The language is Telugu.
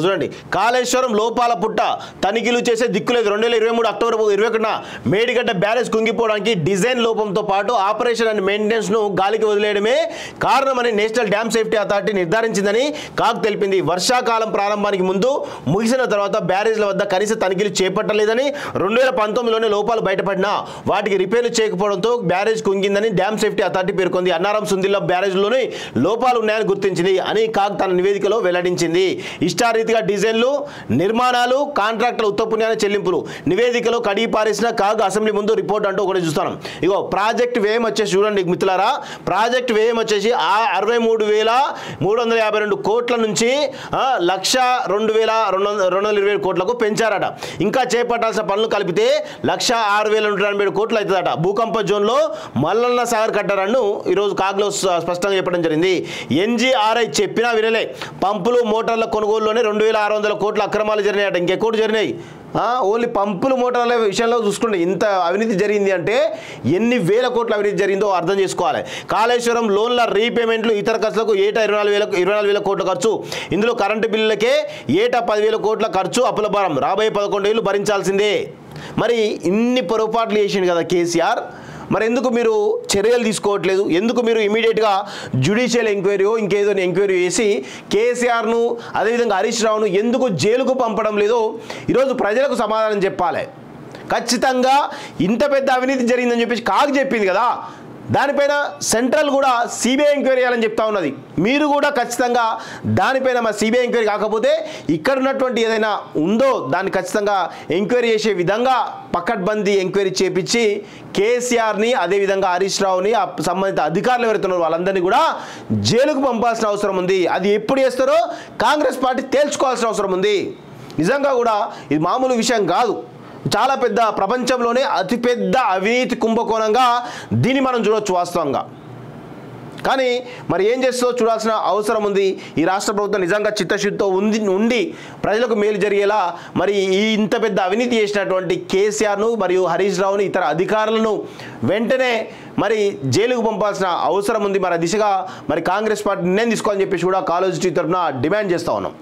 చూడండి, కాళేశ్వరం లోపాల పుట్ట తనిఖీలు చేసే దిక్కులేదు. 2023 అక్టోబర్ 21న మేడిగడ్డ బ్యారేజ్ కుంగిపోవడానికి డిజైన్ లోపంతో పాటు ఆపరేషన్ అండ్ మెయింటెనెన్స్ను గాలికి వదిలేయడమే కారణమని నేషనల్ డ్యామ్ సేఫ్టీ అథారిటీ నిర్ధారించిందని కాగ్ తెలిపింది. వర్షాకాలం ప్రారంభానికి ముందు ముగిసిన తర్వాత బ్యారేజ్ల వద్ద కనీస తనిఖీలు చేపట్టలేదని, 2019లోనే లోపాలు బయటపడినా వాటికి రిపేర్లు చేయకపోవడంతో బ్యారేజ్ కుంగిందని డ్యామ్ సేఫ్టీ అథారిటీ పేర్కొంది. అన్నారం సుందిల్ల బ్యారేజ్లోనే లోపాలు ఉన్నాయని గుర్తించింది అని కాగ్ తన నివేదికలో వెల్లడించింది. ఇష్టారీతిగా డిజైన్లు, నిర్మాణాలు, కాంట్రాక్టుల ఉత్తపుణ్యాన్ని చెల్లింపులు నివేదికలో కడిగి పారేసిన కాగ్ అసెంబ్లీ ముందు రిపోర్ట్ అంటూ ఒకటి చూస్తాను. ఇగో ప్రాజెక్ట్ వ్యయం వచ్చేసి చూడండి మిత్రులారా, ప్రాజెక్ట్ వ్యయం వచ్చేసి 63,352 కోట్ల నుంచి 1,02,227 కోట్లకు పెంచారట. ఇంకా చేపట్టాల్సిన పనులు కలిపితే 1,06,187 కోట్లు అవుతుందట. భూకంప జోన్లో మల్లన్న సాగర్ కట్టారని ఈరోజు కాగ్లో స్పష్టంగా చెప్పడం జరిగింది. ఎన్జీఆర్ఐ చెప్పినా వినలే. పంపులు, మోటార్ల కొనుగోలులోనే 2,600 కోట్ల అక్రమాలు జరిగినాయట. ఇంకెక్కడ జరిగినాయి? ఓన్లీ పంపులు, మోటార్ల విషయంలో చూసుకుంటే ఇంత అవినీతి జరిగింది అంటే ఎన్ని వేల కోట్ల అవినీతి జరిగిందో అర్థం చేసుకోవాలి. కాళేశ్వరం లోన్ల రీపేమెంట్లు, ఇతర ఖర్చులకు ఏటా 24,000 కోట్ల ఖర్చు. ఇందులో కరెంటు బిల్లులకే ఏటా 10,000 కోట్ల ఖర్చు. అప్పుల భారం రాబోయే 11 ఏళ్ళు భరించాల్సిందే. మరి ఇన్ని పొరపాట్లు చేసిండు కదా కేసీఆర్, మరి ఎందుకు మీరు చర్యలు తీసుకోవట్లేదు? ఎందుకు మీరు ఇమీడియట్గా జ్యుడిషియల్ ఎంక్వైరీ ఇంకేదో ఎంక్వైరీ చేసి కేసీఆర్ను అదేవిధంగా హరీష్ రావును ఎందుకు జైలుకు పంపడం లేదో ఈరోజు ప్రజలకు సమాధానం చెప్పాలి. ఖచ్చితంగా ఇంత పెద్ద అవినీతి జరిగిందని చెప్పేసి కాగ్ చెప్పింది కదా, దానిపైన సెంట్రల్ కూడా సిబిఐ ఎంక్వైరీ చేయాలని చెప్తా ఉన్నది. మీరు కూడా ఖచ్చితంగా దానిపైన మా సిబిఐ ఎంక్వైరీ కాకపోతే ఇక్కడ ఉన్నటువంటి ఏదైనా ఉందో దాన్ని ఖచ్చితంగా ఎంక్వైరీ చేసే విధంగా పకడ్బందీ ఎంక్వైరీ చేపించి కేసీఆర్ని అదేవిధంగా హరీష్ రావుని సంబంధిత అధికారులు ఎవరైతున్నారో వాళ్ళందరినీ కూడా జైలుకు పంపాల్సిన అవసరం ఉంది. అది ఎప్పుడు చేస్తారో కాంగ్రెస్ పార్టీ తేల్చుకోవాల్సిన అవసరం ఉంది. నిజంగా కూడా ఇది మామూలు విషయం కాదు. చాలా పెద్ద, ప్రపంచంలోనే అతిపెద్ద అవినీతి కుంభకోణంగా దీన్ని మనం చూడవచ్చు వాస్తవంగా. కానీ మరి ఏం చేస్తుందో చూడాల్సిన అవసరం ఉంది. ఈ రాష్ట్ర ప్రభుత్వం నిజంగా చిత్తశుద్ధితో ఉండి ప్రజలకు మేలు జరిగేలా మరి ఈ ఇంత పెద్ద అవినీతి చేసినటువంటి కేసీఆర్ను మరియు హరీష్ రావుని ఇతర అధికారులను వెంటనే మరి జైలుకు పంపాల్సిన అవసరం ఉంది. మరి దిశగా మరి కాంగ్రెస్ పార్టీ నిర్ణయం తీసుకోవాలని చెప్పేసి కూడా కాలేజీ తరఫున డిమాండ్ చేస్తూ ఉన్నాం.